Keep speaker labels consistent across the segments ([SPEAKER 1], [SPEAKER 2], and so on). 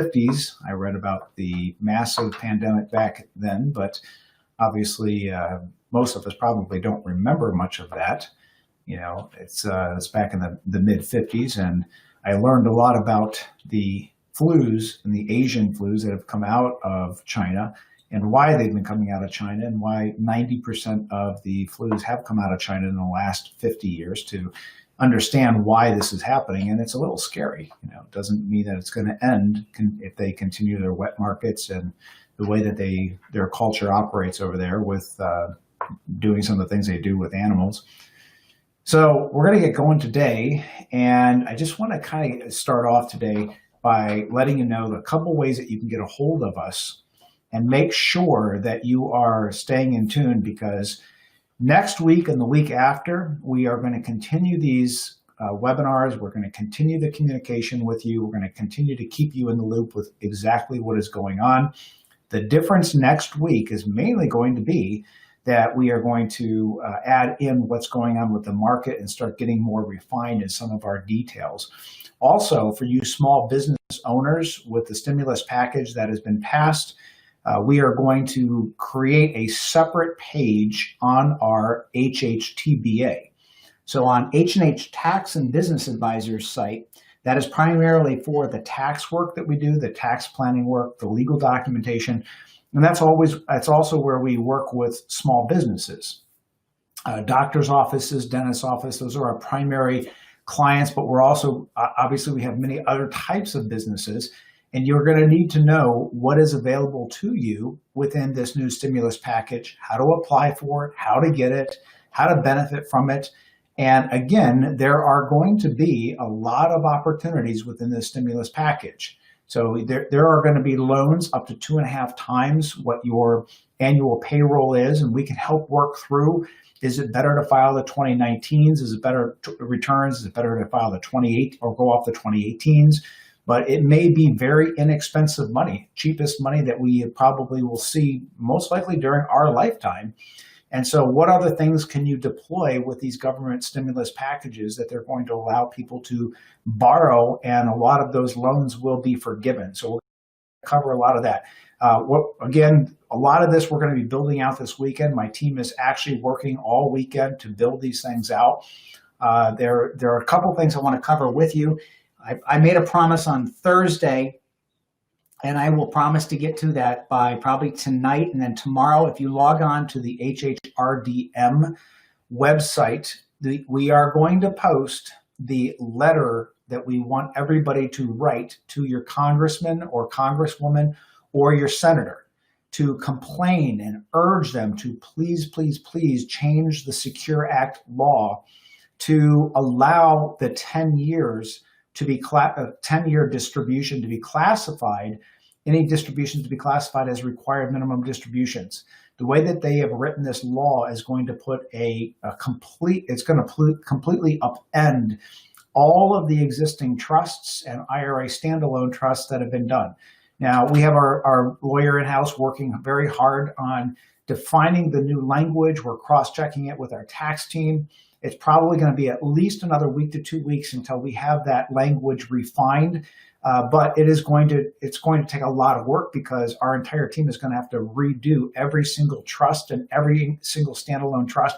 [SPEAKER 1] 50s. I read about the massive pandemic back then, but obviously most of us probably don't remember much of that. It's back in the mid 50s, and I learned a lot about the flus and the Asian flus that have come out of China and why they've been coming out of China and why 90% of the flus have come out of China in the last 50 years to understand why this is happening. And it's a little scary. It doesn't mean that it's going to end if they continue their wet markets and the way that their culture operates over there with doing some of the things they do with animals. So we're going to get going today, and I just want to kind of start off today by letting you know a couple ways that you can get a hold of us and make sure that you are staying in tune, because next week and the week after, we are going to continue these webinars. We're going to continue the communication with you. We're going to continue to keep you in the loop with exactly what is going on. The difference next week is mainly going to be that we are going to add in what's going on with the market and start getting more refined in some of our details. Also, for you small business owners, with the stimulus package that has been passed, we are going to create a separate page on our HHTBA. So on H&H Tax and Business Advisors site, that is primarily for the tax work that we do, the tax planning work, the legal documentation. And that's also where we work with small businesses, doctor's offices, dentist's office. Those are our primary clients, but we're also, obviously we have many other types of businesses, and you're going to need to know what is available to you within this new stimulus package, how to apply for it, how to get it, how to benefit from it. And again, there are going to be a lot of opportunities within this stimulus package. So there are going to be loans up to 2.5 times what your annual payroll is, and we can help work through. Is it better to file the 2019s? Is it better returns? Is it better to file the 28 or go off the 2018s? But it may be very inexpensive money, cheapest money that we probably will see most likely during our lifetime. And so what other things can you deploy with these government stimulus packages that they're going to allow people to borrow, and a lot of those loans will be forgiven. So we're going to cover a lot of that. Again, a lot of this we're going to be building out this weekend. My team is actually working all weekend to build these things out. There are a couple things I want to cover with you. I made a promise on Thursday, and I will promise to get to that by probably tonight. And then tomorrow, if you log on to the HHRDM website, we are going to post the letter that we want everybody to write to your congressman or congresswoman or your senator to complain and urge them to please, please, please change the Secure Act law to allow the 10 years to be 10-year distribution to be classified, any distributions to be classified as required minimum distributions. The way that they have written this law is going to put it's going to completely upend all of the existing trusts and IRA standalone trusts that have been done. Now, we have our lawyer in-house working very hard on defining the new language. We're cross-checking it with our tax team. It's probably going to be at least another week to 2 weeks until we have that language refined. But it's going to take a lot of work, because our entire team is going to have to redo every single trust and every single standalone trust.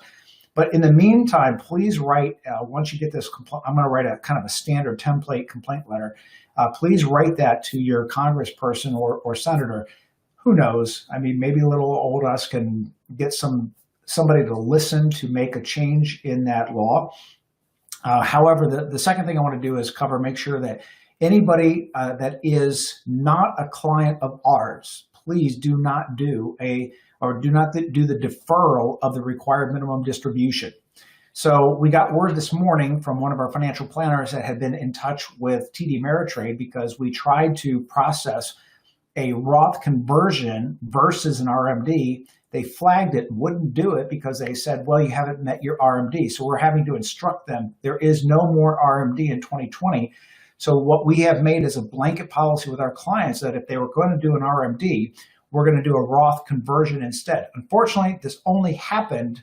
[SPEAKER 1] But in the meantime, please write, once you get this, I'm going to write a kind of a standard template complaint letter. Please write that to your congressperson or senator. Who knows? I mean, maybe a little old us can get somebody to listen to make a change in that law. However, the second thing I want to do is make sure that anybody that is not a client of ours, please do not do the deferral of the required minimum distribution. So we got word this morning from one of our financial planners that had been in touch with TD Ameritrade, because we tried to process a Roth conversion versus an RMD. They flagged it, wouldn't do it, because they said, well, you haven't met your RMD. So we're having to instruct them, there is no more RMD in 2020. So what we have made is a blanket policy with our clients that if they were going to do an RMD, we're going to do a Roth conversion instead. Unfortunately, this only happened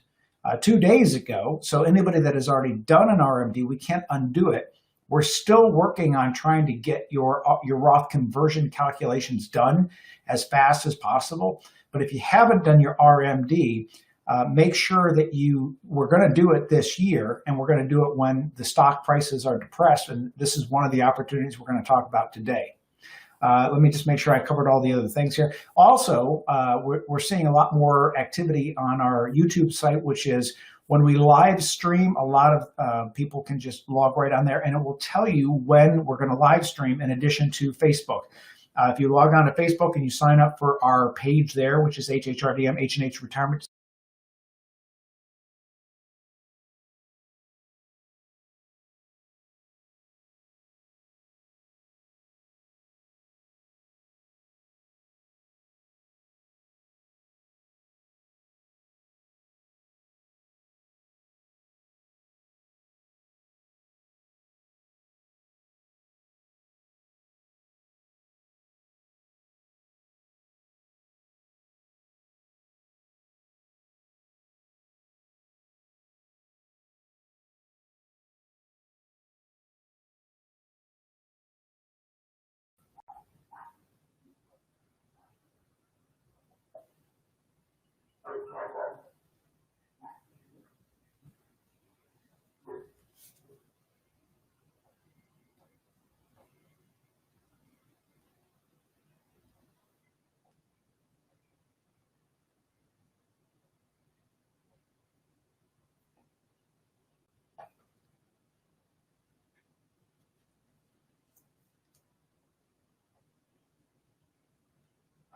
[SPEAKER 1] 2 days ago. So anybody that has already done an RMD, we can't undo it. We're still working on trying to get your Roth conversion calculations done as fast as possible. But if you haven't done your RMD, make sure that we're going to do it this year, and we're going to do it when the stock prices are depressed. And this is one of the opportunities we're going to talk about today. Let me just make sure I covered all the other things here. Also, we're seeing a lot more activity on our YouTube site, which is when we live stream, a lot of people can just log right on there, and it will tell you when we're going to live stream in addition to Facebook. If you log on to Facebook and you sign up for our page there, which is HHRDM, H&H Retirement.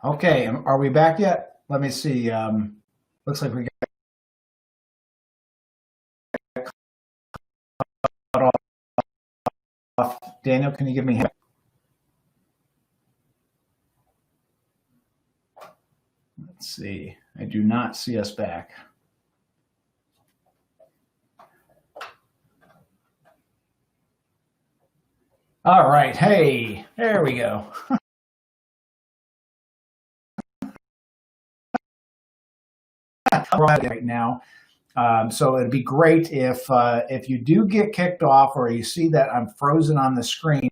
[SPEAKER 1] Okay, are we back yet? Let me see. Looks like we got cut off. Daniel, can you give me? Let's see. I do not see us back. All right. Hey, there we go. Right now. So it'd be great if you do get kicked off or you see that I'm frozen on the screen.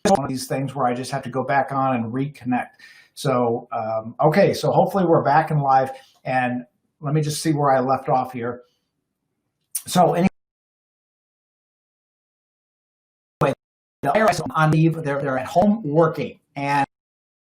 [SPEAKER 1] One of these things where I just have to go back on and reconnect. So, okay, so hopefully we're back and live, and let me just see where I left off here. So anyway, the IRS on leave, they're at home working, and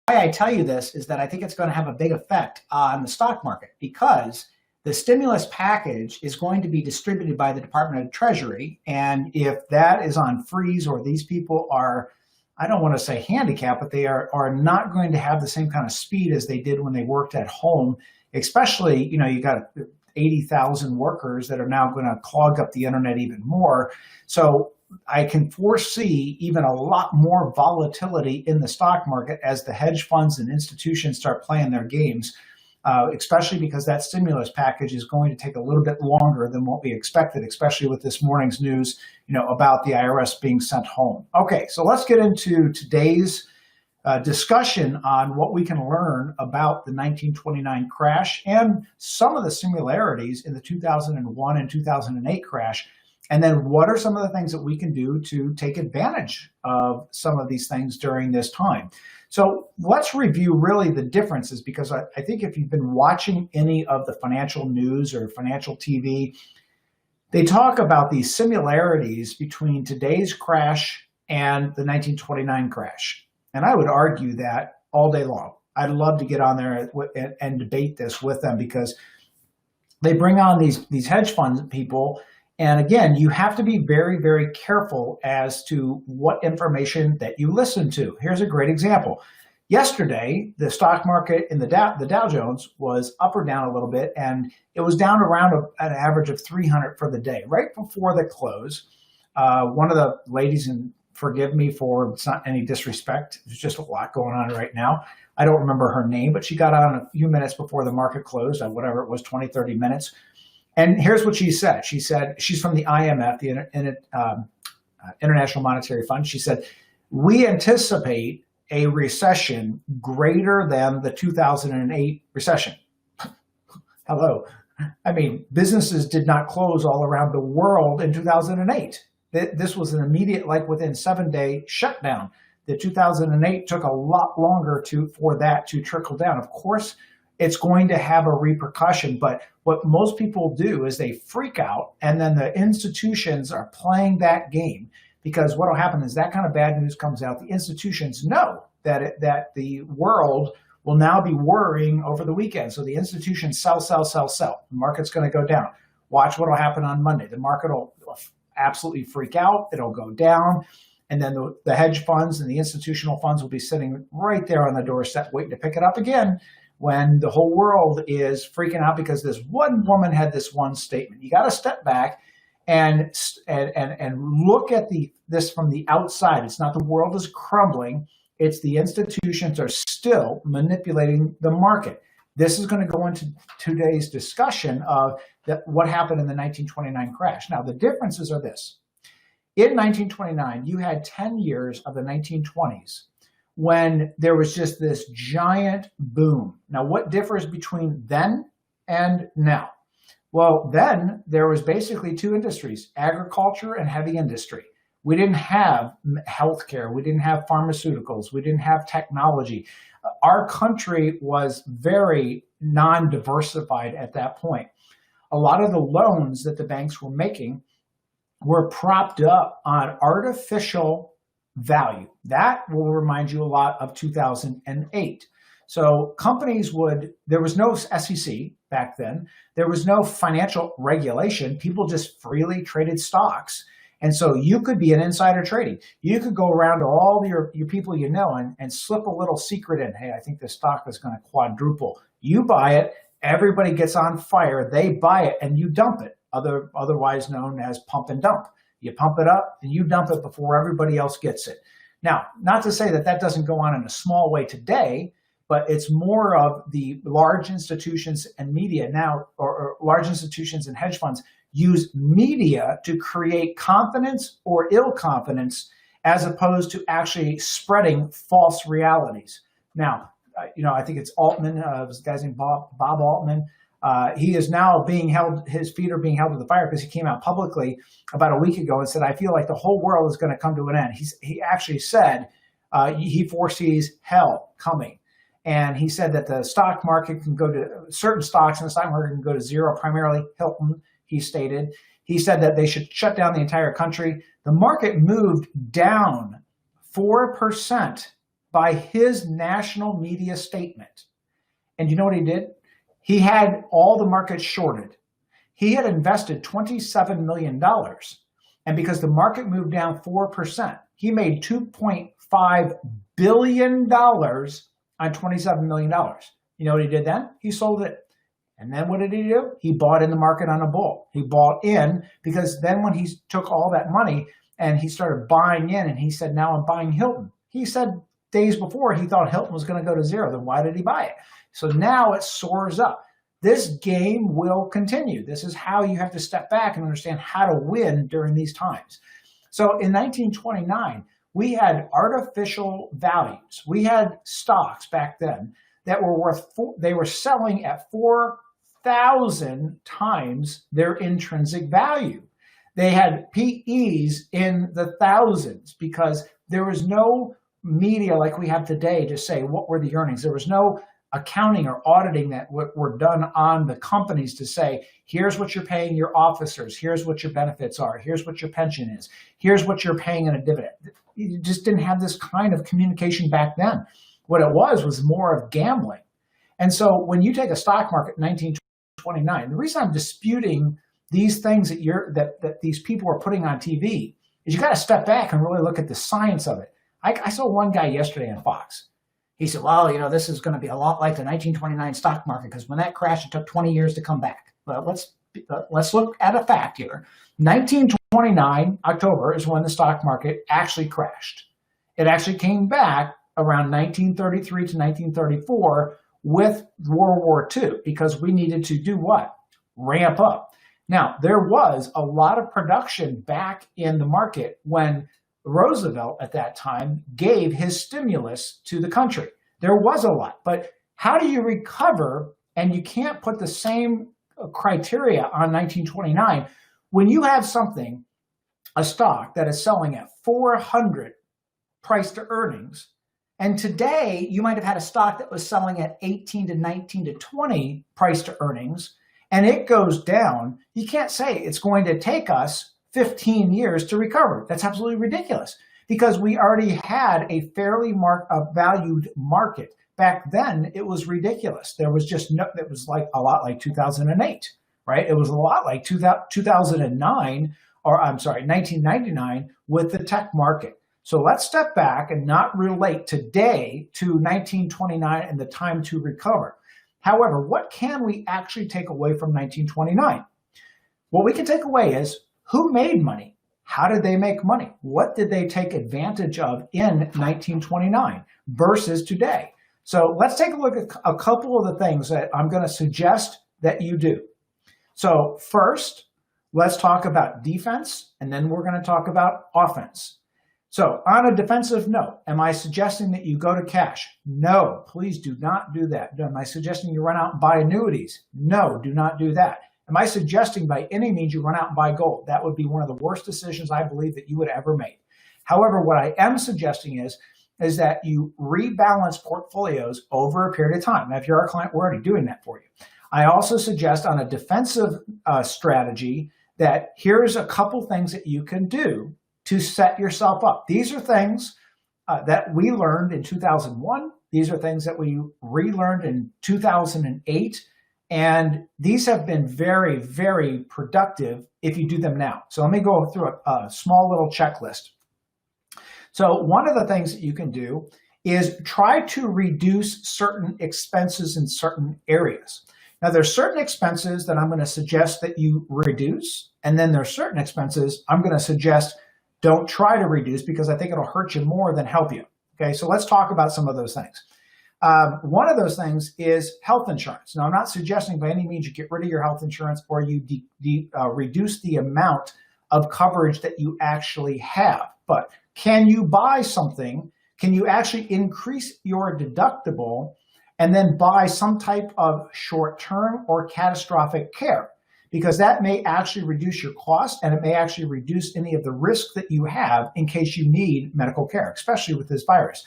[SPEAKER 1] why I tell you this is that I think it's going to have a big effect on the stock market, because the stimulus package is going to be distributed by the Department of Treasury. And if that is on freeze, or these people are, I don't want to say handicapped, but they are not going to have the same kind of speed as they did when they worked at home, especially, you got 80,000 workers that are now going to clog up the internet even more. So I can foresee even a lot more volatility in the stock market as the hedge funds and institutions start playing their games, especially because that stimulus package is going to take a little bit longer than what we expected, especially with this morning's news, about the IRS being sent home. Okay, so let's get into today's discussion on what we can learn about the 1929 crash and some of the similarities in the 2001 and 2008 crash. And then what are some of the things that we can do to take advantage of some of these things during this time? So let's review really the differences, because I think if you've been watching any of the financial news or financial TV, they talk about these similarities between today's crash and the 1929 crash. And I would argue that all day long. I'd love to get on there and debate this with them, because they bring on these hedge fund people. And again, you have to be very, very careful as to what information that you listen to. Here's a great example. Yesterday, the stock market in the Dow Jones was up or down a little bit, and it was down around an average of 300 for the day. Right before the close, one of the ladies, and forgive me for, it's not any disrespect, there's just a lot going on right now. I don't remember her name, but she got on a few minutes before the market closed, whatever it was, 20, 30 minutes. And here's what she said. She said, she's from the IMF, the International Monetary Fund. She said, we anticipate a recession greater than the 2008 recession. Hello. I mean, businesses did not close all around the world in 2008. This was an immediate, like within 7-day shutdown. The 2008 took a lot longer for that to trickle down. Of course, it's going to have a repercussion, but what most people do is they freak out, and then the institutions are playing that game, because what will happen is that kind of bad news comes out. The institutions know that the world will now be worrying over the weekend. So the institutions sell. The market's going to go down. Watch what will happen on Monday. The market will absolutely freak out. It'll go down. And then the hedge funds and the institutional funds will be sitting right there on the doorstep waiting to pick it up again when the whole world is freaking out because this one woman had this one statement. You got to step back and look at this from the outside. It's not the world is crumbling. It's the institutions are still manipulating the market. This is going to go into today's discussion of what happened in the 1929 crash. Now, the differences are this. In 1929, you had 10 years of the 1920s when there was just this giant boom. Now, what differs between then and now? Well, then there was basically two industries, agriculture and heavy industry. We didn't have healthcare. We didn't have pharmaceuticals. We didn't have technology. Our country was very non-diversified at that point. A lot of the loans that the banks were making were propped up on artificial value. That will remind you a lot of 2008. So companies there was no SEC back then. There was no financial regulation. People just freely traded stocks. And so you could be an insider trading. You could go around to all your people you know and slip a little secret in. Hey, I think this stock is going to quadruple. You buy it. Everybody gets on fire. They buy it and you dump it, otherwise known as pump and dump. You pump it up and you dump it before everybody else gets it. Now, not to say that doesn't go on in a small way today, but it's more of the large institutions and media now, or large institutions and hedge funds use media to create confidence or ill confidence as opposed to actually spreading false realities. Now, I think it's Altman, this guy's named Bob Altman. He is now his feet are being held to the fire because he came out publicly about a week ago and said, I feel like the whole world is going to come to an end. He actually said he foresees hell coming. And he said that the stock market can go to certain stocks in the stock market can go to zero, primarily Hilton, he stated. He said that they should shut down the entire country. The market moved down 4% by his national media statement. And you know what he did? He had all the markets shorted. He had invested $27 million. And because the market moved down 4%, he made $2.5 billion on $27 million. You know what he did then? He sold it. And then what did he do? He bought in the market on a bull. He bought in because then when he took all that money and he started buying in and he said, now I'm buying Hilton. He said days before he thought Hilton was going to go to zero. Then why did he buy it? So now it soars up. This game will continue. This is how you have to step back and understand how to win during these times. So in 1929, we had artificial values. We had stocks back then that were they were selling at 4,000 times their intrinsic value. They had PEs in the thousands because there was no media like we have today to say what were the earnings. There was no accounting or auditing that were done on the companies to say, here's what you're paying your officers, here's what your benefits are, here's what your pension is, here's what you're paying in a dividend. You just didn't have this kind of communication back then. What it was more of gambling. And so when you take a stock market in 1929, the reason I'm disputing these things that these people are putting on TV is you got to step back and really look at the science of it. I saw one guy yesterday on Fox. He said, well, this is going to be a lot like the 1929 stock market because when that crashed, it took 20 years to come back. But let's look at a fact here. 1929, October, is when the stock market actually crashed. It actually came back around 1933 to 1934 with World War II because we needed to do what? Ramp up. Now, there was a lot of production back in the market when Roosevelt at that time gave his stimulus to the country. There was a lot, but how do you recover? And you can't put the same criteria on 1929 when you have something
[SPEAKER 2] a stock that is selling at 400 price to earnings, and today you might have had a stock that was selling at 18 to 19 to 20 price to earnings, and it goes down, you can't say it's going to take us 15 years to recover. That's absolutely ridiculous, because we already had a fairly valued market. Back then, it was ridiculous. There was just no, it was like a lot like 2008, right? It was a lot like 2009, or I'm sorry, 1999 with the tech market. So let's step back and not relate today to 1929 and the time to recover. However, what can we actually take away from 1929? What we can take away is who made money? How did they make money? What did they take advantage of in 1929 versus today? So let's take a look at a couple of the things that I'm going to suggest that you do. So first, let's talk about defense, and then we're going to talk about offense. So on a defensive note, am I suggesting that you go to cash? No, please do not do that. Am I suggesting you run out and buy annuities? No, do not do that. Am I suggesting by any means you run out and buy gold? That would be one of the worst decisions I believe that you would ever make. However, what I am suggesting is that you rebalance portfolios over a period of time. Now, if you're our client, we're already doing that for you. I also suggest on a defensive strategy that here's a couple things that you can do to set yourself up. These are things that we learned in 2001. These are things that we relearned in 2008. And these have been very, very productive if you do them now. So let me go through a small little checklist. So one of the things that you can do is try to reduce certain expenses in certain areas. Now, there's certain expenses that I'm going to suggest that you reduce. And then there's certain expenses I'm going to suggest don't try to reduce, because I think it'll hurt you more than help you. Okay, so let's talk about some of those things. One of those things is health insurance. Now, I'm not suggesting by any means you get rid of your health insurance or you reduce the amount of coverage that you actually have. But can you buy something? Can you actually increase your deductible and then buy some type of short-term or catastrophic care? Because that may actually reduce your cost, and it may actually reduce any of the risk that you have in case you need medical care, especially with this virus.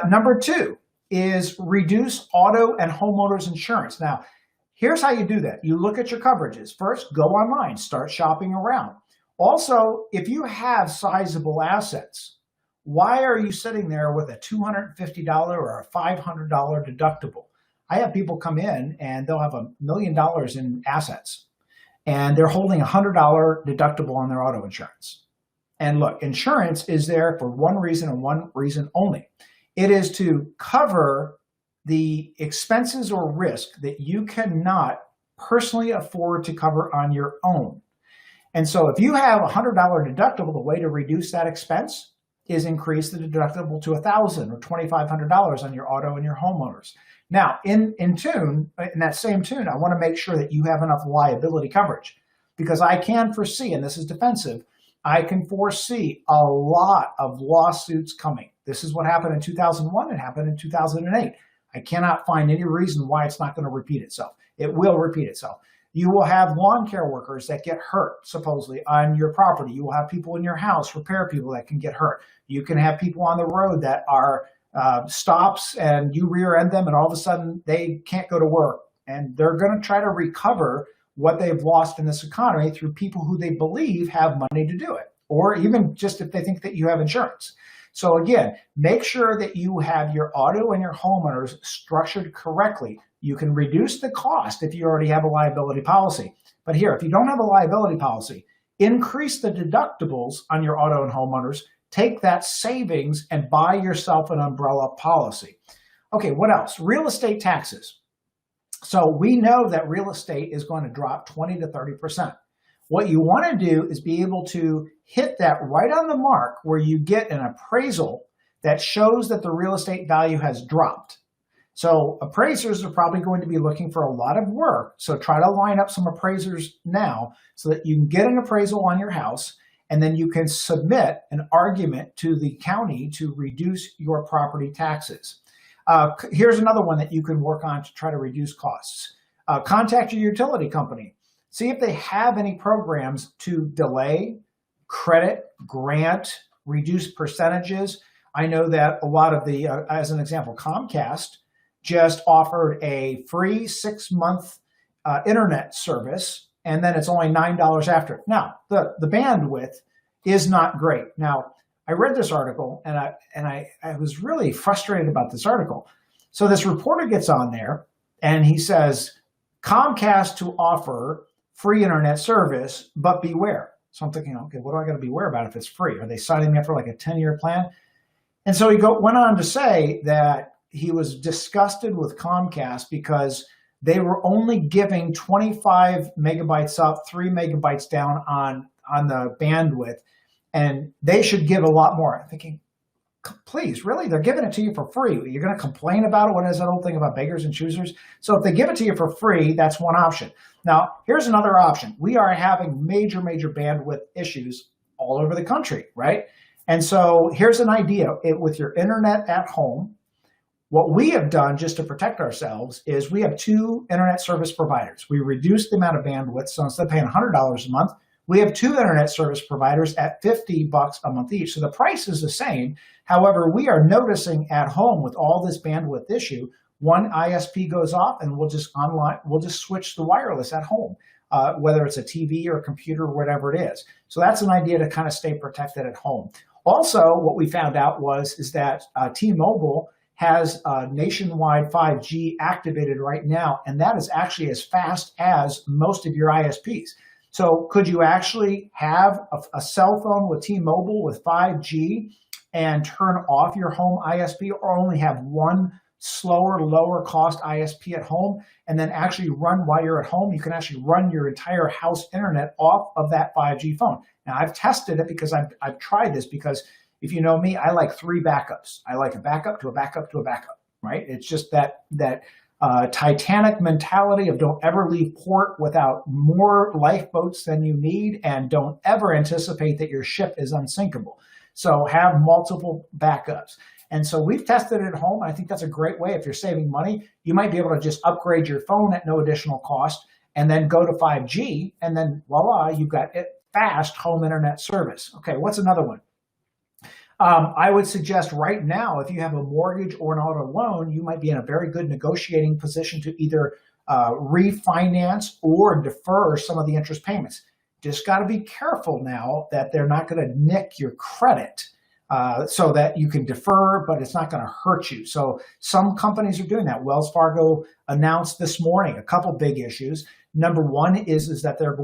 [SPEAKER 2] Number two is reduce auto and homeowners insurance. Now, here's how you do that. You look at your coverages. First, go online, start shopping around. Also, if you have sizable assets, why are you sitting there with a $250 or a $500 deductible? I have people come in and they'll have $1 million in assets, and they're holding a $100 deductible on their auto insurance. And look, insurance is there for one reason and one reason only. It is to cover the expenses or risk that you cannot personally afford to cover on your own. And so if you have a $100 deductible, the way to reduce that expense is increase the deductible to $1,000 or $2,500 on your auto and your homeowners. Now, in that same tune, I want to make sure that you have enough liability coverage, because I can foresee, and this is defensive, I can foresee a lot of lawsuits coming. This is what happened in 2001. It happened in 2008. I cannot find any reason why it's not going to repeat itself. It will repeat itself. You will have lawn care workers that get hurt, supposedly, on your property. You will have people in your house, repair people that can get hurt. You can have people on the road that are stops and you rear end them and all of a sudden they can't go to work. And they're going to try to recover what they've lost in this economy through people who they believe have money to do it, or even just if they think that you have insurance. So again, make sure that you have your auto and your homeowners structured correctly. You can reduce the cost if you already have a liability policy. But here, if you don't have a liability policy, increase the deductibles on your auto and homeowners, take that savings and buy yourself an umbrella policy. Okay, what else? Real estate taxes. So we know that real estate is going to drop 20 to 30%. What you want to do is be able to hit that right on the mark where you get an appraisal that shows that the real estate value has dropped. So appraisers are probably going to be looking for a lot of work. So try to line up some appraisers now so that you can get an appraisal on your house, and then you can submit an argument to the county to reduce your property taxes. Here's another one that you can work on to try to reduce costs. Contact your utility company. See if they have any programs to delay credit, grant, reduced percentages. I know that a lot of the, as an example, Comcast just offered a free 6-month internet service, and then it's only $9 after it. Now, the bandwidth is not great. Now, I read this article, and I was really frustrated about this article. So this reporter gets on there, and he says, Comcast to offer free internet service, but beware. So I'm thinking, okay, what do I got to beware about if it's free? Are they signing me up for like a 10-year plan? And so he went on to say that he was disgusted with Comcast because they were only giving 25 megabytes up, 3 megabytes down on the bandwidth, and they should give a lot more. I'm thinking, please, really? They're giving it to you for free. You're going to complain about it? What is that old thing about beggars and choosers? So if they give it to you for free, that's one option. Now, here's another option. We are having major bandwidth issues all over the country, right? And so here's an idea. With your internet at home, what we have done just to protect ourselves is we have 2 internet service providers. We reduced the amount of bandwidth, so instead of paying $100 a month, we have 2 internet service providers at $50 a month each. So the price is the same. However, we are noticing at home with all this bandwidth issue, one ISP goes off and we'll just switch the wireless at home, whether it's a TV or a computer or whatever it is. So that's an idea to kind of stay protected at home. Also, what we found out is that T-Mobile has nationwide 5G activated right now, and that is actually as fast as most of your ISPs. So could you actually have a cell phone with T-Mobile with 5G and turn off your home ISP, or only have one slower, lower cost ISP at home, and then actually run while you're at home? You can actually run your entire house internet off of that 5G phone. Now, I've tested it because I've tried this, because if you know me, I like 3 backups. I like a backup to a backup to a backup, right? It's just that Titanic mentality of don't ever leave port without more lifeboats than you need, and don't ever anticipate that your ship is unsinkable. So have multiple backups. And so we've tested it at home. I think that's a great way. If you're saving money, you might be able to just upgrade your phone at no additional cost and then go to 5G, and then voila, you've got fast home internet service. Okay, what's another one? I would suggest right now, if you have a mortgage or an auto loan, you might be in a very good negotiating position to either refinance or defer some of the interest payments. Just got to be careful now that they're not going to nick your credit, so that you can defer, but it's not going to hurt you. So some companies are doing that. Wells Fargo announced this morning a couple big issues. Number one is that they're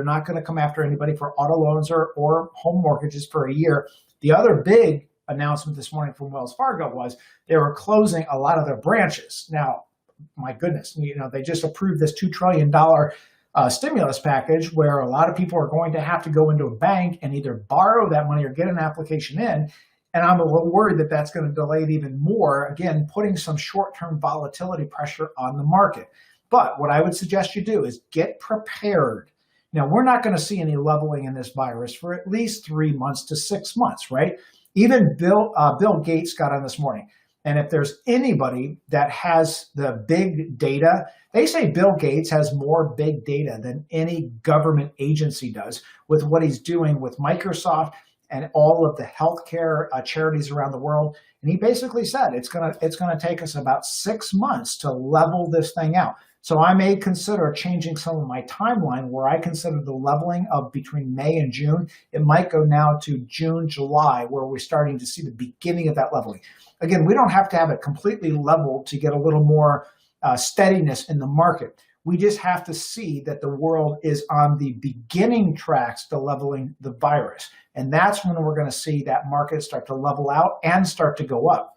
[SPEAKER 2] not going to come after anybody for auto loans or home mortgages for a year. The other big announcement this morning from Wells Fargo was they were closing a lot of their branches. Now, my goodness, they just approved this $2 trillion stimulus package where a lot of people are going to have to go into a bank and either borrow that money or get an application in. And I'm a little worried that that's going to delay it even more, again, putting some short-term volatility pressure on the market. But what I would suggest you do is get prepared. Now, we're not going to see any leveling in this virus for at least 3 months to 6 months, right? Even Bill Gates got on this morning. And if there's anybody that has the big data, they say Bill Gates has more big data than any government agency does with what he's doing with Microsoft and all of the healthcare charities around the world. And he basically said it's gonna take us about 6 months to level this thing out. So I may consider changing some of my timeline where I consider the leveling of between May and June. It might go now to June, July, where we're starting to see the beginning of that leveling. Again, we don't have to have it completely leveled to get a little more steadiness in the market. We just have to see that the world is on the beginning tracks to leveling the virus. And that's when we're going to see that market start to level out and start to go up.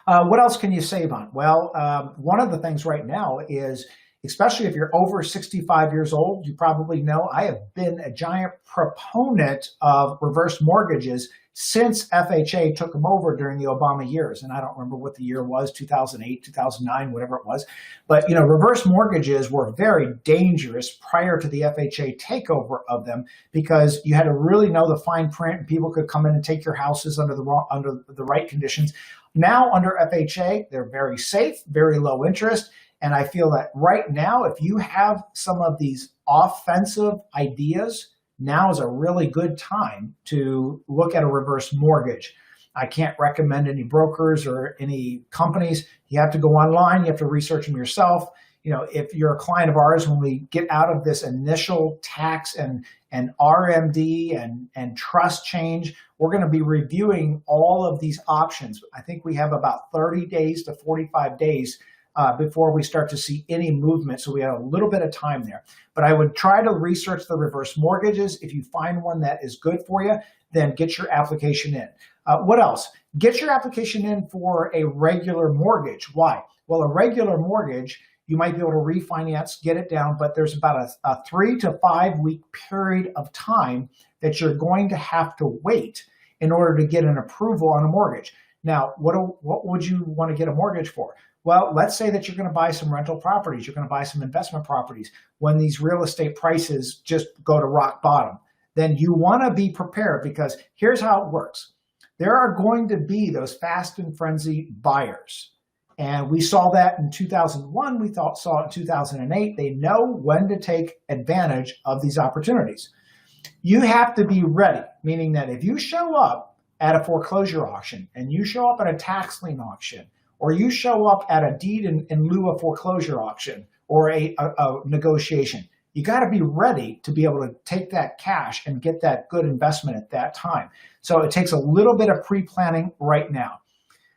[SPEAKER 2] What else can you save on? Well, one of the things right now is, especially if you're over 65 years old, you probably know I have been a giant proponent of reverse mortgages since FHA took them over during the Obama years. And I don't remember what the year was, 2008, 2009, whatever it was. But, reverse mortgages were very dangerous prior to the FHA takeover of them, because you had to really know the fine print and people could come in and take your houses under the right conditions. Now under FHA, they're very safe, very low interest. And I feel that right now, if you have some of these offensive ideas, now is a really good time to look at a reverse mortgage. I can't recommend any brokers or any companies. You have to go online. You have to research them yourself. If you're a client of ours, when we get out of this initial tax and RMD and trust change, we're going to be reviewing all of these options. I think we have about 30 days to 45 days before we start to see any movement. So we have a little bit of time there. But I would try to research the reverse mortgages. If you find one that is good for you, then get your application in. What else? Get your application in for a regular mortgage. Why? Well, a regular mortgage, you might be able to refinance, get it down, but there's about a 3 to 5 week period of time that you're going to have to wait in order to get an approval on a mortgage. Now, what would you want to get a mortgage for? Well, let's say that you're going to buy some rental properties. You're going to buy some investment properties. When these real estate prices just go to rock bottom, then you want to be prepared, because here's how it works. There are going to be those fast and frenzy buyers. And we saw that in 2001. We saw it in 2008. They know when to take advantage of these opportunities. You have to be ready, meaning that if you show up at a foreclosure auction and you show up at a tax lien auction, or you show up at a deed in lieu of foreclosure auction or a negotiation, you got to be ready to be able to take that cash and get that good investment at that time. So it takes a little bit of pre-planning right now.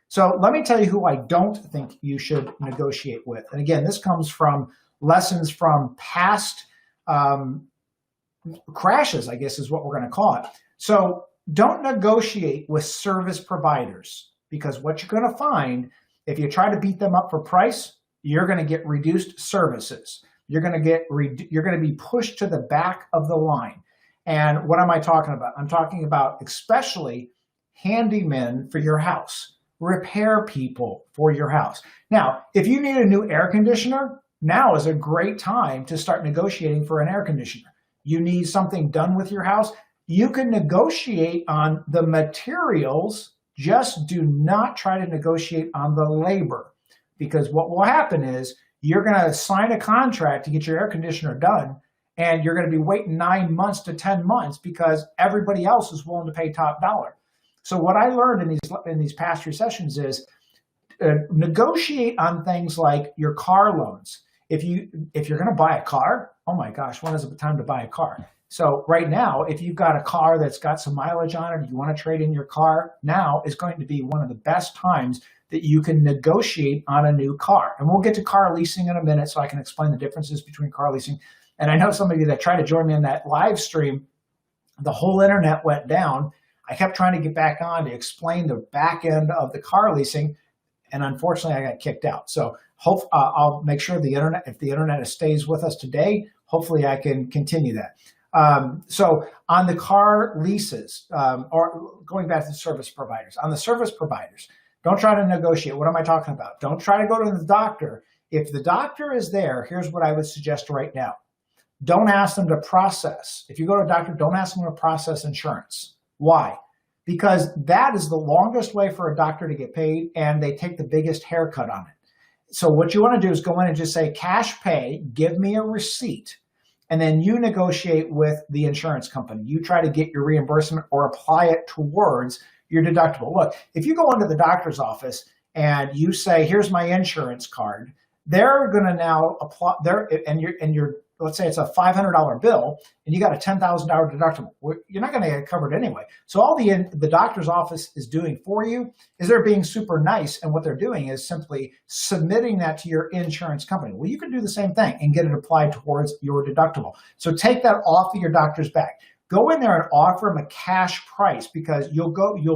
[SPEAKER 2] So let me tell you who I don't think you should negotiate with. And again, this comes from lessons from past crashes, I guess is what we're going to call it. So don't negotiate with service providers, because what you're going to find, if you try to beat them up for price, you're going to get reduced services. You're going to be pushed to the back of the line. And what am I talking about? I'm talking about especially handymen for your house, repair people for your house. Now, if you need a new air conditioner, now is a great time to start negotiating for an air conditioner. You need something done with your house, you can negotiate on the materials. Just do not try to negotiate on the labor, because what will happen is you're going to sign a contract to get your air conditioner done, and you're going to be waiting 9 months to 10 months because everybody else is willing to pay top dollar. So what I learned in these past recessions is negotiate on things like your car loans. If you're going to buy a car, oh my gosh, when is the time to buy a car? So right now, if you've got a car that's got some mileage on it, you want to trade in your car, now is going to be one of the best times that you can negotiate on a new car. And we'll get to car leasing in a minute so I can explain the differences between car leasing. And I know some of you that tried to join me in that live stream, the whole internet went down. I kept trying to get back on to explain the back end of the car leasing, and unfortunately I got kicked out. So I'll make sure if the internet stays with us today, hopefully I can continue that. So on the car leases, or going back to the service providers, on the service providers, don't try to negotiate. What am I talking about? Don't try to go to the doctor. If the doctor is there, here's what I would suggest right now. Don't ask them to process. If you go to a doctor, don't ask them to process insurance. Why? Because that is the longest way for a doctor to get paid, and they take the biggest haircut on it. So what you want to do is go in and just say, cash pay, give me a receipt. And then you negotiate with the insurance company. You try to get your reimbursement or apply it towards your deductible. Look, if you go into the doctor's office and you say, here's my insurance card, they're going to now apply let's say it's a $500 bill and you got a $10,000 deductible. You're not going to get covered anyway. So all the doctor's office is doing for you is they're being super nice. And what they're doing is simply submitting that to your insurance company. Well, you can do the same thing and get it applied towards your deductible. So take that off of your doctor's back. Go in there and offer them a cash price, because you'll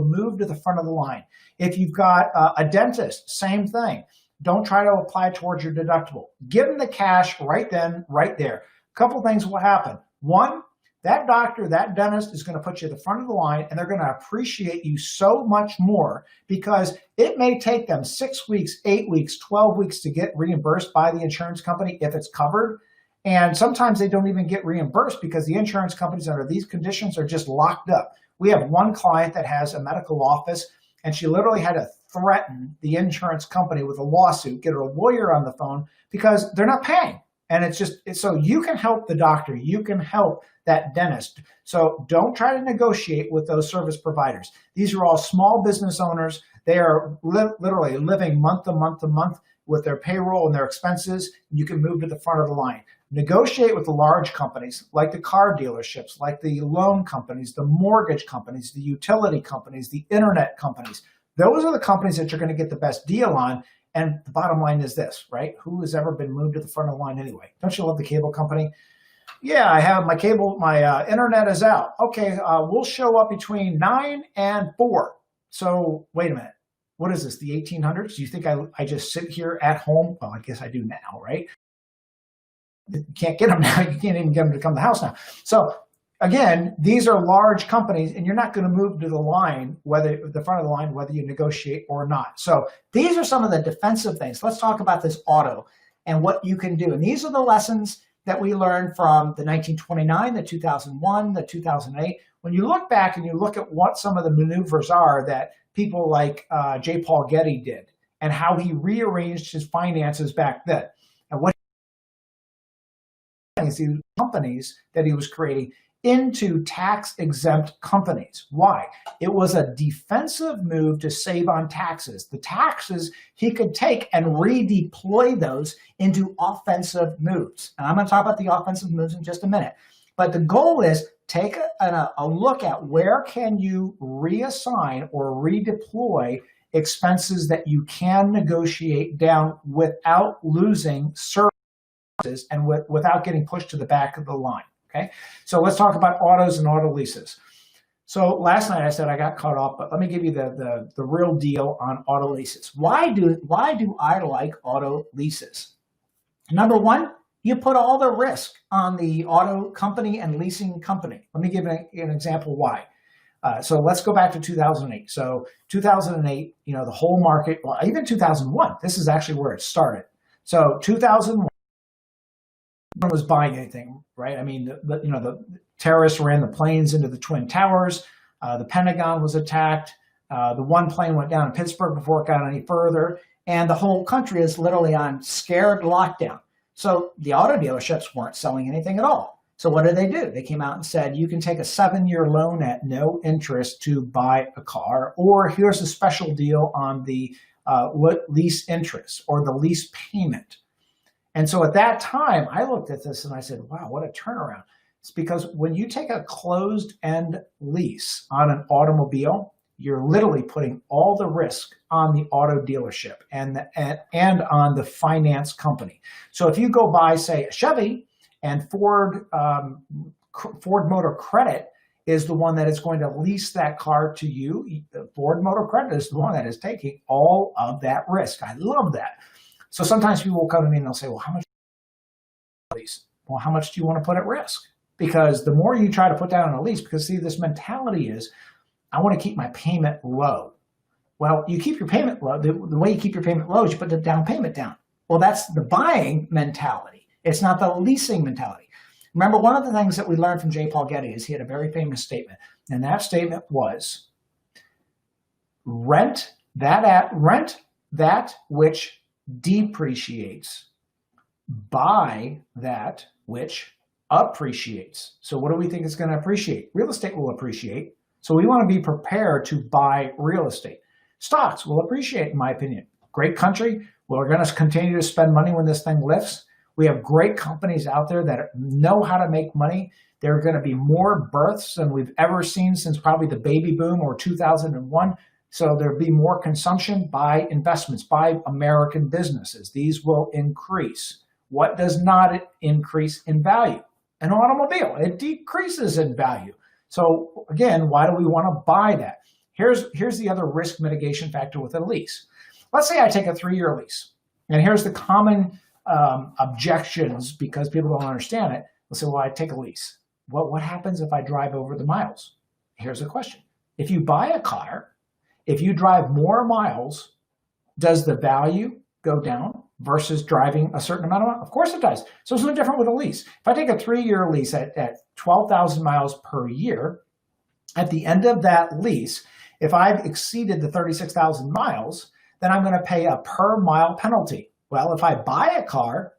[SPEAKER 2] move to the front of the line. If you've got a dentist, same thing. Don't try to apply towards your deductible. Give them the cash right then, right there. A couple things will happen. One, that doctor, that dentist is going to put you at the front of the line, and they're going to appreciate you so much more, because it may take them 6 weeks, 8 weeks, 12 weeks to get reimbursed by the insurance company if it's covered. And sometimes they don't even get reimbursed because the insurance companies under these conditions are just locked up. We have one client that has a medical office, and she literally had to threaten the insurance company with a lawsuit, get a lawyer on the phone, because they're not paying. And so you can help the doctor, you can help that dentist. So don't try to negotiate with those service providers. These are all small business owners. They are literally living month to month to month with their payroll and their expenses. You can move to the front of the line. Negotiate with the large companies like the car dealerships, like the loan companies, the mortgage companies, the utility companies, the internet companies. Those are the companies that you're going to get the best deal on. And the bottom line is this, right? Who has ever been moved to the front of the line anyway? Don't you love the cable company? Yeah, I have my cable, my internet is out. Okay, we'll show up between 9 and 4. So wait a minute. What is this, the 1800s? Do you think I just sit here at home? Well, I guess I do now, right? You can't get them now. You can't even get them to come to the house now. So again, these are large companies, and you're not going to move to the line, whether the front of the line, whether you negotiate or not. So these are some of the defensive things. Let's talk about this auto and what you can do. And these are the lessons that we learned from the 1929, the 2001, the 2008. When you look back and you look at what some of the maneuvers are that people like J. Paul Getty did and how he rearranged his finances back then, and what these companies that he was creating into tax-exempt companies. Why? It was a defensive move to save on taxes. The taxes he could take and redeploy those into offensive moves. And I'm going to talk about the offensive moves in just a minute. But the goal is take a look at where can you reassign or redeploy expenses that you can negotiate down without losing services and without getting pushed to the back of the line. Okay, so let's talk about autos and auto leases. So last night I said I got caught off, but let me give you the real deal on auto leases. Why do I like auto leases? Number one, you put all the risk on the auto company and leasing company. Let me give an example why. So let's go back to 2008. So 2008, the whole market, well, even 2001, this is actually where it started. So 2001, no one was buying anything, right? I mean, the terrorists ran the planes into the Twin Towers. The Pentagon was attacked. The one plane went down in Pittsburgh before it got any further. And the whole country is literally on scared lockdown. So the auto dealerships weren't selling anything at all. So what did they do? They came out and said, you can take a 7-year loan at no interest to buy a car, or here's a special deal on the lease interest or the lease payment. And so at that time, I looked at this and I said, wow, what a turnaround. It's because when you take a closed-end lease on an automobile, you're literally putting all the risk on the auto dealership and on the finance company. So if you go buy, say, a Chevy, and Ford Motor Credit is the one that is going to lease that car to you, Ford Motor Credit is the one that is taking all of that risk. I love that. So sometimes people will come to me and they'll say, well, how much lease? Well, how much do you want to put at risk? Because the more you try to put down on a lease, because see, this mentality is, I want to keep my payment low. Well, you keep your payment low. The way you keep your payment low is you put the down payment down. Well, that's the buying mentality. It's not the leasing mentality. Remember, one of the things that we learned from J. Paul Getty is he had a very famous statement. And that statement was, rent that which depreciates, buy that which appreciates. So what do we think is going to appreciate? Real estate will appreciate. So we want to be prepared to buy real estate. Stocks will appreciate, in my opinion. Great country. We're going to continue to spend money when this thing lifts. We have great companies out there that know how to make money. There are going to be more births than we've ever seen since probably the baby boom or 2001. So there'll be more consumption by investments, by American businesses. These will increase. What does not increase in value? An automobile. It decreases in value. So again, why do we want to buy that? Here's the other risk mitigation factor with a lease. Let's say I take a 3-year lease. And here's the common objections because people don't understand it. They'll say, well, I take a lease. Well, what happens if I drive over the miles? Here's the question. If you buy a car, if you drive more miles, does the value go down versus driving a certain amount of miles? Of course it does. So it's no different with a lease. If I take a 3-year lease at 12,000 miles per year, at the end of that lease, if I've exceeded the 36,000 miles, then I'm going to pay a per mile penalty. Well, if I buy a car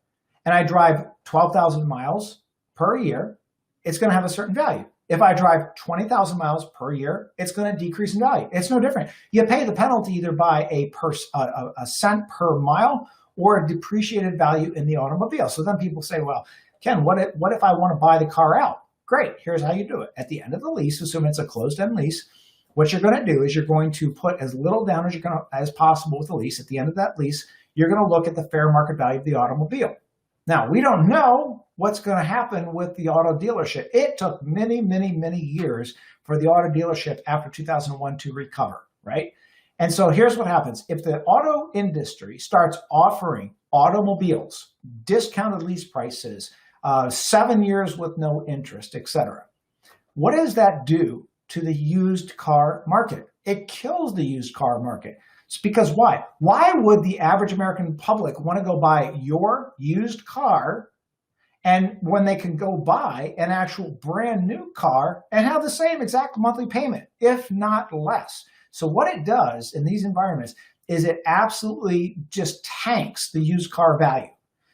[SPEAKER 2] and I drive 12,000 miles per year, it's going to have a certain value. If I drive 20,000 miles per year, it's going to decrease in value. It's no different. You pay the penalty either by a cent per mile or a depreciated value in the automobile. So then people say, well, Ken, what if I want to buy the car out? Great. Here's how you do it. At the end of the lease, assuming it's a closed-end lease, what you're going to do is you're going to put as little down as possible with the lease. At the end of that lease, you're going to look at the fair market value of the automobile. Now, we don't know what's going to happen with the auto dealership. It took many, many, many years for the auto dealership after 2001 to recover, right? And so here's what happens. If the auto industry starts offering automobiles, discounted lease prices, 7 years with no interest, etc., what does that do to the used car market? It kills the used car market. It's because why? Why would the average American public want to go buy your used car and when they can go buy an actual brand new car and have the same exact monthly payment, if not less? So what it does in these environments is it absolutely just tanks the used car value.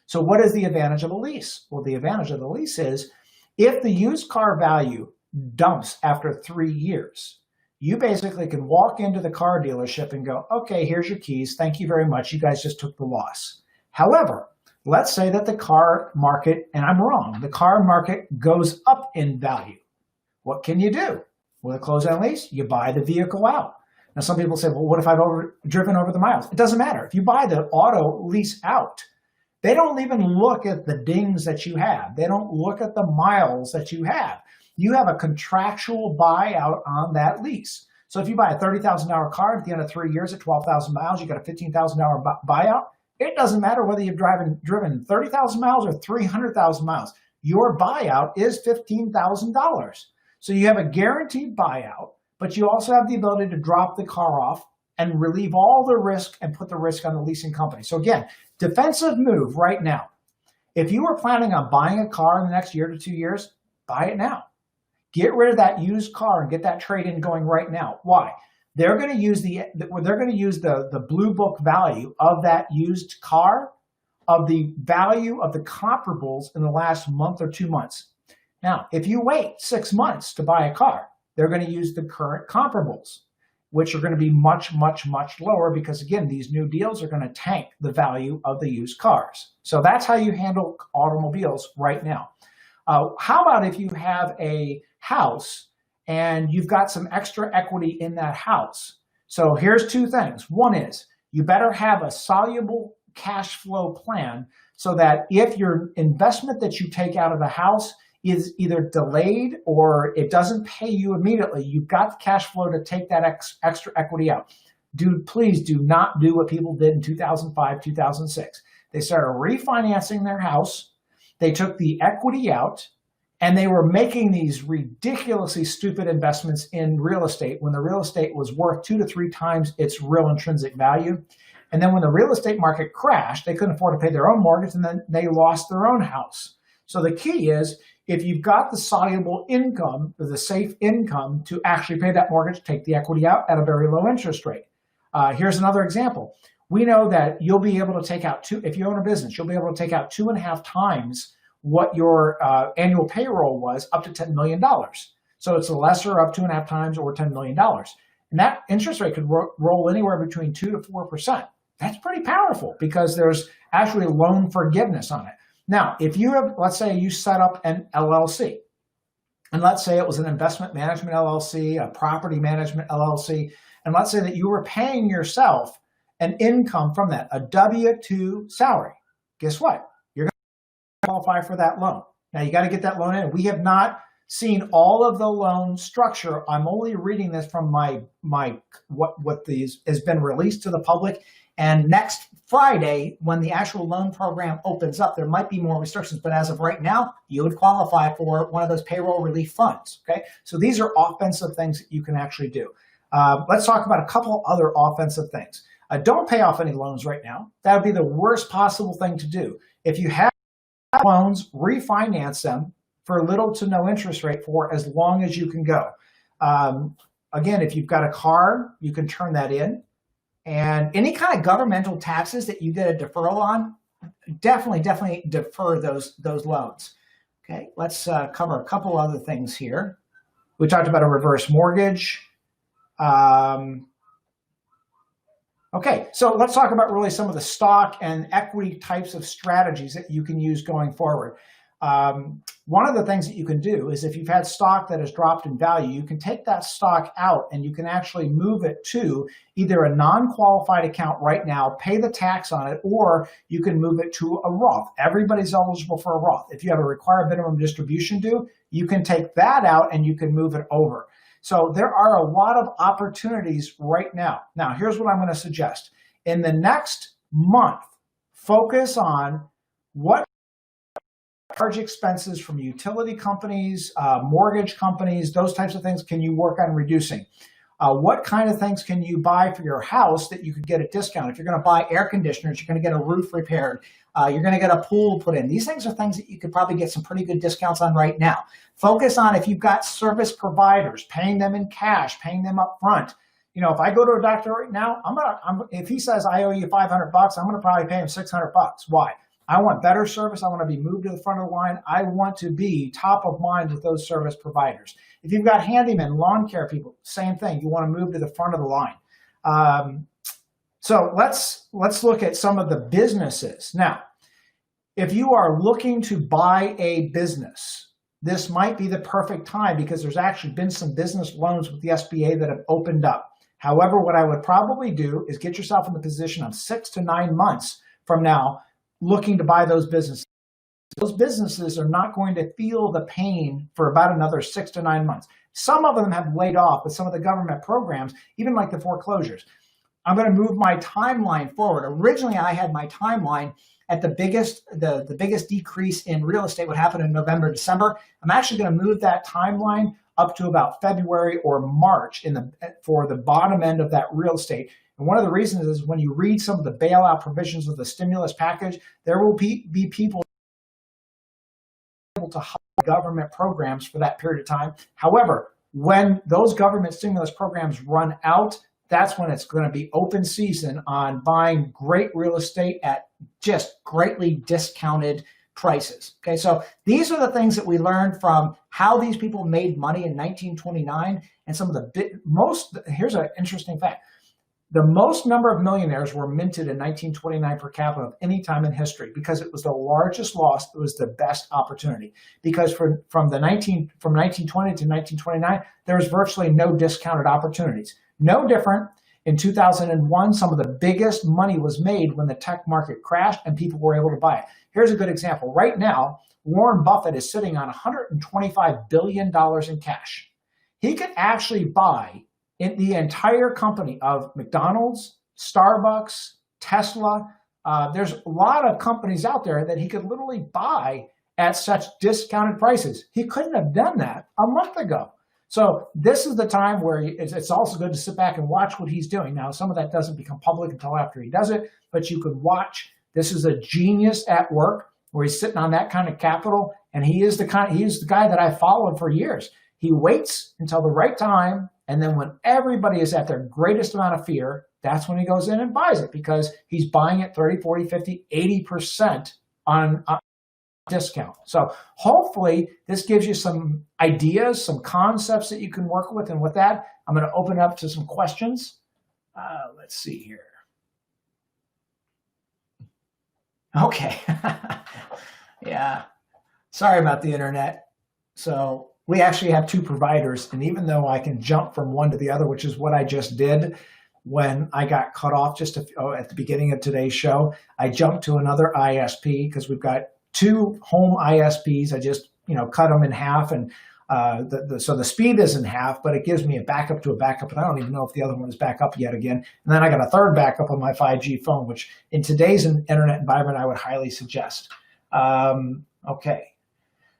[SPEAKER 2] So what is the advantage of a lease? Well, the advantage of the lease is if the used car value dumps after 3 years, you basically can walk into the car dealership and go, okay, here's your keys. Thank you very much. You guys just took the loss. However, let's say that the car market, and I'm wrong, the car market goes up in value. What can you do? With a closed-end lease, you buy the vehicle out. Now, some people say, well, what if I've driven over the miles? It doesn't matter. If you buy the auto lease out, they don't even look at the dings that you have. They don't look at the miles that you have. You have a contractual buyout on that lease. So if you buy a $30,000 car at the end of 3 years at 12,000 miles, you got a $15,000 buyout. It doesn't matter whether you've driven 30,000 miles or 300,000 miles. Your buyout is $15,000. So you have a guaranteed buyout, but you also have the ability to drop the car off and relieve all the risk and put the risk on the leasing company. So again, defensive move right now. If you were planning on buying a car in the next year to 2 years, buy it now. Get rid of that used car and get that trade-in going right now. Why? They're going to use the blue book value of that used car, of the value of the comparables in the last month or 2 months. Now, if you wait 6 months to buy a car, they're going to use the current comparables, which are going to be much, much, much lower because, again, these new deals are going to tank the value of the used cars. So that's how you handle automobiles right now. How about if you have a house and you've got some extra equity in that house? So here's two things. One is you better have a soluble cash flow plan so that if your investment that you take out of the house is either delayed or it doesn't pay you immediately, you've got the cash flow to take that extra equity out. Dude, please do not do what people did in 2005, 2006. They started refinancing their house. They took the equity out and they were making these ridiculously stupid investments in real estate when the real estate was worth 2 to 3 times its real intrinsic value. And then when the real estate market crashed, they couldn't afford to pay their own mortgage and then they lost their own house. So the key is if you've got the soluble income, the safe income to actually pay that mortgage, take the equity out at a very low interest rate. Here's another example. We know that you'll be able to take out if you own a business, you'll be able to take out 2.5 times what your annual payroll was up to $10 million. So it's a lesser of 2.5 times or $10 million. And that interest rate could roll anywhere between 2 to 4%. That's pretty powerful because there's actually loan forgiveness on it. Now, if you have, let's say you set up an LLC, and let's say it was an investment management LLC, a property management LLC, and let's say that you were paying yourself an income from that, a W-2 salary. Guess what? You're going to qualify for that loan. Now, you got to get that loan in. We have not seen all of the loan structure. I'm only reading this from what has been released to the public. And next Friday, when the actual loan program opens up, there might be more restrictions. But as of right now, you would qualify for one of those payroll relief funds. Okay, so these are offensive things that you can actually do. Let's talk about a couple other offensive things. Don't pay off any loans right now. That would be the worst possible thing to do. If you have loans, refinance them for little to no interest rate for as long as you can go. Again, if you've got a car, you can turn that in. And any kind of governmental taxes that you get a deferral on, definitely defer those loans. Okay, let's cover a couple other things here. We talked about a reverse mortgage. Okay, so let's talk about really some of the stock and equity types of strategies that you can use going forward. One of the things that you can do is if you've had stock that has dropped in value, you can take that stock out and you can actually move it to either a non-qualified account right now, pay the tax on it, or you can move it to a Roth. Everybody's eligible for a Roth. If you have a required minimum distribution due, you can take that out and you can move it over. So there are a lot of opportunities right now. Now, here's what I'm going to suggest. In the next month, focus on what large expenses from utility companies, mortgage companies, those types of things can you work on reducing? What kind of things can you buy for your house that you could get a discount? If you're going to buy air conditioners, you're going to get a roof repaired, you're going to get a pool put in. These things are things that you could probably get some pretty good discounts on right now. Focus on if you've got service providers, paying them in cash, paying them up front. You know, if I go to a doctor right now, if he says I owe you $500, I'm going to probably pay him $600. Why? I want better service. I want to be moved to the front of the line. I want to be top of mind with those service providers. If you've got handymen, lawn care people, same thing. You want to move to the front of the line. So let's look at some of the businesses. Now, if you are looking to buy a business, this might be the perfect time because there's actually been some business loans with the SBA that have opened up. However, what I would probably do is get yourself in the position of 6 to 9 months from now looking to buy those businesses. Those businesses are not going to feel the pain for about another 6 to 9 months. Some of them have laid off with some of the government programs, even like the foreclosures. I'm going to move my timeline forward. Originally, I had my timeline at the biggest decrease in real estate would happen in November, December. I'm actually going to move that timeline up to about February or March for the bottom end of that real estate. And one of the reasons is when you read some of the bailout provisions of the stimulus package, there will be people able to hire government programs for that period of time. However, when those government stimulus programs run out, that's when it's going to be open season on buying great real estate at just greatly discounted prices. Okay, so these are the things that we learned from how these people made money in 1929 and some of here's an interesting fact. The most number of millionaires were minted in 1929 per capita of any time in history because it was the largest loss. It was the best opportunity because from 1920 to 1929, there was virtually no discounted opportunities. No different. In 2001, some of the biggest money was made when the tech market crashed and people were able to buy it. Here's a good example. Right now, Warren Buffett is sitting on $125 billion in cash. He could actually buy in the entire company of McDonald's, Starbucks, Tesla. There's a lot of companies out there that he could literally buy at such discounted prices. He couldn't have done that a month ago. So this is the time where it's also good to sit back and watch what he's doing. Now, some of that doesn't become public until after he does it, but you can watch. This is a genius at work where he's sitting on that kind of capital, and he's the guy that I followed for years. He waits until the right time, and then when everybody is at their greatest amount of fear, that's when he goes in and buys it because he's buying it 30, 40, 50, 80% on discount. So hopefully this gives you some ideas, some concepts that you can work with. And with that, I'm going to open up to some questions. Let's see here. Okay. Yeah. Sorry about the internet. So we actually have two providers. And even though I can jump from one to the other, which is what I just did when I got cut off at the beginning of today's show, I jumped to another ISP because we've got two home ISPs. I just, cut them in half, and so the speed is in half, but it gives me a backup to a backup, and I don't even know if the other one is back up yet again. And then I got a third backup on my 5G phone, which in today's internet environment, I would highly suggest. Okay.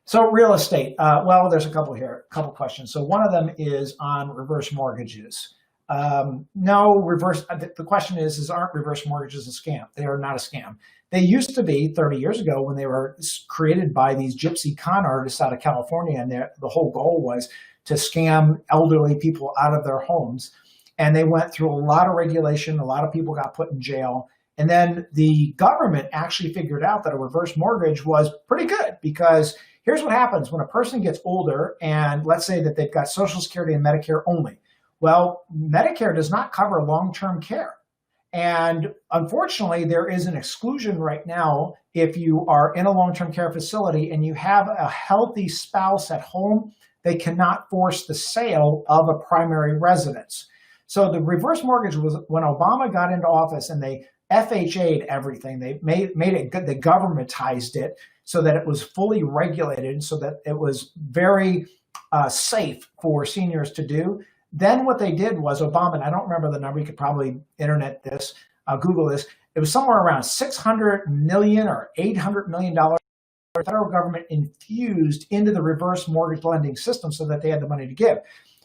[SPEAKER 2] So real estate. Well, there's a couple questions. So one of them is on reverse mortgages. No, reverse. The question is aren't reverse mortgages a scam? They are not a scam. They used to be 30 years ago when they were created by these gypsy con artists out of California, and the whole goal was to scam elderly people out of their homes. And they went through a lot of regulation. A lot of people got put in jail. And then the government actually figured out that a reverse mortgage was pretty good, because here's what happens when a person gets older and let's say that they've got Social Security and Medicare only. Well, Medicare does not cover long-term care. And unfortunately, there is an exclusion right now if you are in a long-term care facility and you have a healthy spouse at home, they cannot force the sale of a primary residence. So the reverse mortgage was when Obama got into office and they FHA'd everything. They made it good. They governmentized it so that it was fully regulated, so that it was very safe for seniors to do. Then what they did was Obama, and I don't remember the number, you could probably internet this, Google this, it was somewhere around $600 million or $800 million the federal government infused into the reverse mortgage lending system so that they had the money to give.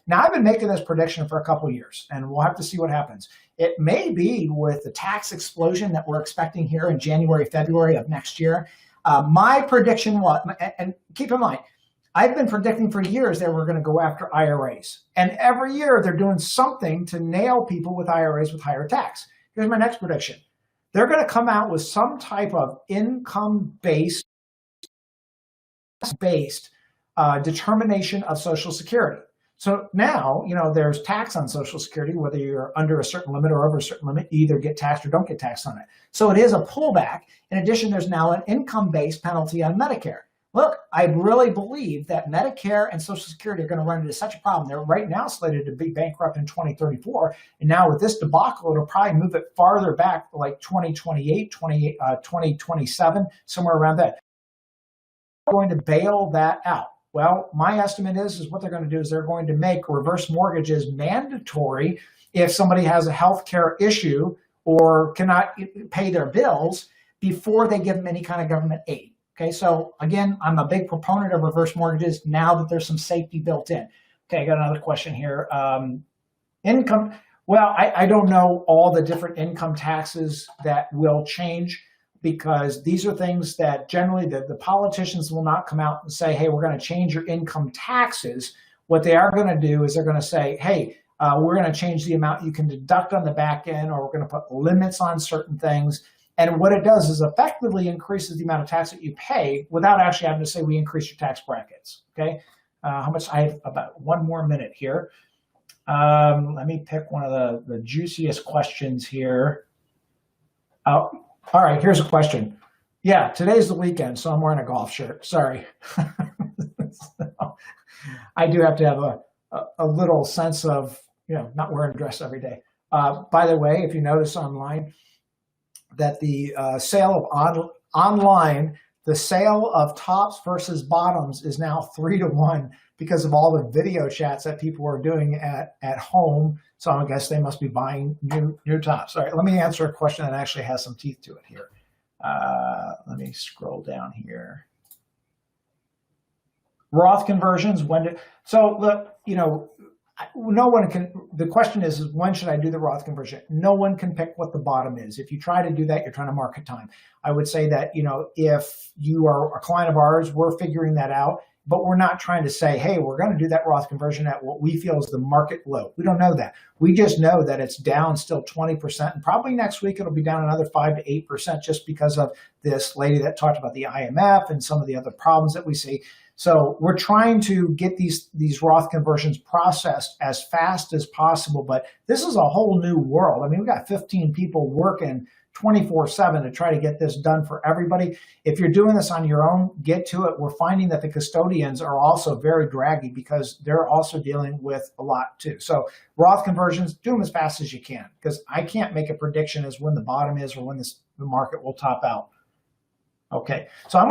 [SPEAKER 2] Now, I've been making this prediction for a couple of years, and we'll have to see what happens. It may be with the tax explosion that we're expecting here in January, February of next year. My prediction was, and keep in mind, I've been predicting for years that we're going to go after IRAs. And every year they're doing something to nail people with IRAs with higher tax. Here's my next prediction. They're going to come out with some type of income-based determination of Social Security. So now, there's tax on Social Security, whether you're under a certain limit or over a certain limit, you either get taxed or don't get taxed on it. So it is a pullback. In addition, there's now an income-based penalty on Medicare. Look, I really believe that Medicare and Social Security are going to run into such a problem. They're right now slated to be bankrupt in 2034. And now with this debacle, it'll probably move it farther back, like 2028, 2027, somewhere around that. They're going to bail that out. Well, my estimate is what they're going to do is they're going to make reverse mortgages mandatory if somebody has a healthcare issue or cannot pay their bills before they give them any kind of government aid. Okay, so again, I'm a big proponent of reverse mortgages now that there's some safety built in. Okay, I got another question here. Income. Well, I don't know all the different income taxes that will change, because these are things that generally the politicians will not come out and say, hey, we're going to change your income taxes. What they are going to do is they're going to say, hey, we're going to change the amount you can deduct on the back end, or we're going to put limits on certain things. And what it does is effectively increases the amount of tax that you pay without actually having to say we increase your tax brackets. Okay, how much? I have about one more minute here. Let me pick one of the juiciest questions here. All right, here's a question. Yeah, today's the weekend, so I'm wearing a golf shirt. Sorry. So, I do have to have a little sense of, not wearing a dress every day. By the way, if you notice online, that the sale of online, the sale of tops versus bottoms is now 3-to-1 because of all the video chats that people are doing at home. So I guess they must be buying new tops. All right, let me answer a question that actually has some teeth to it here. Let me scroll down here. Roth conversions, so look, no one can, the question is when should I do the Roth conversion? No one can pick what the bottom is. If you try to do that, you're trying to market time. I would say that, if you are a client of ours, we're figuring that out, but we're not trying to say, hey, we're going to do that Roth conversion at what we feel is the market low. We don't know that. We just know that it's down still 20%, and probably next week it'll be down another 5 to 8% just because of this lady that talked about the IMF and some of the other problems that we see. So we're trying to get these Roth conversions processed as fast as possible, but this is a whole new world. I mean, we've got 15 people working 24/7 to try to get this done for everybody. If you're doing this on your own, get to it. We're finding that the custodians are also very draggy because they're also dealing with a lot too. So Roth conversions, do them as fast as you can, because I can't make a prediction as when the bottom is or when the market will top out. Okay, so I'm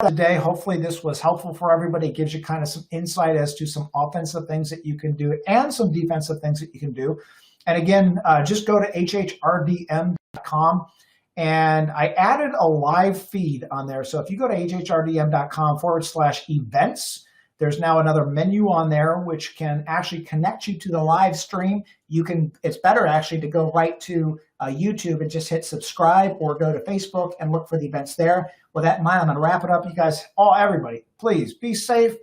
[SPEAKER 2] today. Hopefully this was helpful for everybody. It gives you kind of some insight as to some offensive things that you can do and some defensive things that you can do. And again, just go to hhrdm.com, and I added a live feed on there. So if you go to hhrdm.com/events, there's now another menu on there which can actually connect you to the live stream. It's better actually to go right to YouTube and just hit subscribe, or go to Facebook and look for the events there. With that in mind, I'm going to wrap it up. You guys, everybody, please be safe.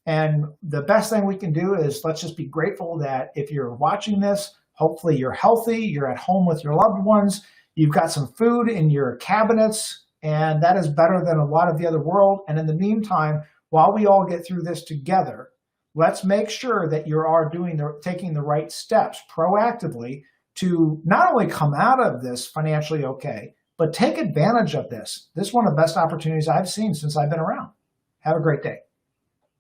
[SPEAKER 2] And the best thing we can do is let's just be grateful that if you're watching this, hopefully you're healthy, you're at home with your loved ones, You've got some food in your cabinets, and that is better than a lot of the other world. And in the meantime, while we all get through this together, let's make sure that you are taking the right steps proactively to not only come out of this financially okay, but take advantage of this. This is one of the best opportunities I've seen since I've been around. Have a great day.